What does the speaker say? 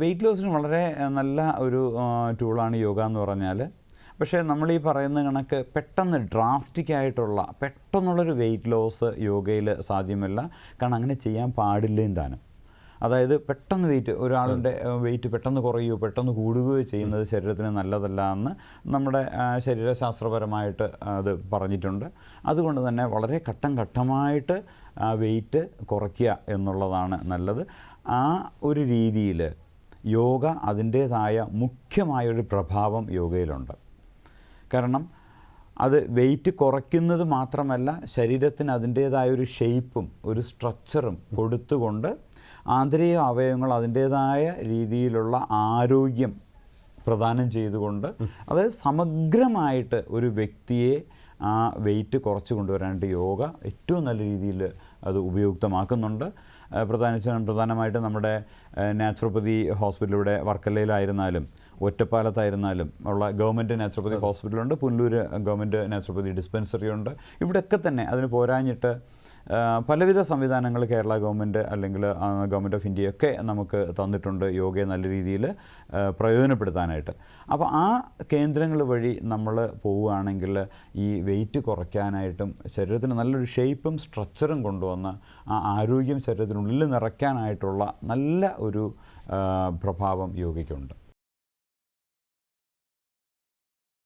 Wait ലോസിന് വളരെ നല്ല ഒരു ടൂളാണ് യോഗ എന്ന് പറഞ്ഞാൽ. പക്ഷേ നമ്മൾ ഈ പറയുന്ന കണക്ക് പെട്ടെന്ന് പെട്ടെന്നുള്ളൊരു വെയിറ്റ് ലോസ് യോഗയിൽ സാധ്യമല്ല. കാരണം അങ്ങനെ ചെയ്യാൻ പാടില്ലേം താനും. അതായത് പെട്ടെന്ന് ഒരാളുടെ വെയിറ്റ് പെട്ടെന്ന് കുറയുകയോ പെട്ടെന്ന് കൂടുകയോ ചെയ്യുന്നത് ശരീരത്തിന് നല്ലതല്ല എന്ന് നമ്മുടെ ശരീരശാസ്ത്രപരമായിട്ട് അത് പറഞ്ഞിട്ടുണ്ട്. അതുകൊണ്ട് തന്നെ വളരെ ഘട്ടമായിട്ട് വെയിറ്റ് കുറയ്ക്കുക എന്നുള്ളതാണ് നല്ലത്. ആ ഒരു രീതിയിൽ യോഗ അതിൻ്റേതായ മുഖ്യമായൊരു പ്രഭാവം യോഗയിലുണ്ട്. കാരണം അത് വെയിറ്റ് കുറയ്ക്കുന്നത് മാത്രമല്ല, ശരീരത്തിന് അതിൻ്റേതായൊരു ഷേപ്പും ഒരു സ്ട്രക്ചറും കൊടുത്തുകൊണ്ട് ആന്തരിക അവയവങ്ങൾ അതിൻ്റേതായ രീതിയിലുള്ള ആരോഗ്യം പ്രദാനം ചെയ്തുകൊണ്ട്, അതായത് സമഗ്രമായിട്ട് ഒരു വ്യക്തിയെ ആ വെയിറ്റ് കുറച്ച് കൊണ്ടുവരാനായിട്ട് യോഗ ഏറ്റവും നല്ല രീതിയിൽ അത് ഉപയുക്തമാക്കുന്നുണ്ട്. പ്രധാനമായിട്ട് നമ്മുടെ നാച്ചുറോപ്പതി ഹോസ്പിറ്റൽ ഇവിടെ വർക്കലയിലായിരുന്നാലും ഒറ്റപ്പാലത്തായിരുന്നാലും ഉള്ള ഗവൺമെൻറ് നാച്ചുറോപ്പതി ഹോസ്പിറ്റലുണ്ട്, പുനലൂർ ഗവൺമെൻറ് നാച്ചുറോപ്പതി ഡിസ്പെൻസറി ഉണ്ട്. ഇവിടെയൊക്കെ തന്നെ അതിന് പോരാഞ്ഞിട്ട് പലവിധ സംവിധാനങ്ങൾ കേരള ഗവൺമെൻറ് അല്ലെങ്കിൽ ഗവൺമെൻറ് ഓഫ് ഇന്ത്യയൊക്കെ നമുക്ക് തന്നിട്ടുണ്ട് യോഗയെ നല്ല രീതിയിൽ പ്രയോജനപ്പെടുത്താനായിട്ട്. അപ്പോൾ ആ കേന്ദ്രങ്ങൾ വഴി നമ്മൾ പോവുകയാണെങ്കിൽ ഈ വെയിറ്റ് കുറയ്ക്കാനായിട്ടും ശരീരത്തിന് നല്ലൊരു ഷേപ്പും സ്ട്രക്ചറും കൊണ്ടുവന്ന് ആ ആരോഗ്യം ശരീരത്തിനുള്ളിൽ നിറയ്ക്കാനായിട്ടുള്ള നല്ല ഒരു പ്രഭാവം യോഗയ്ക്കുണ്ട്.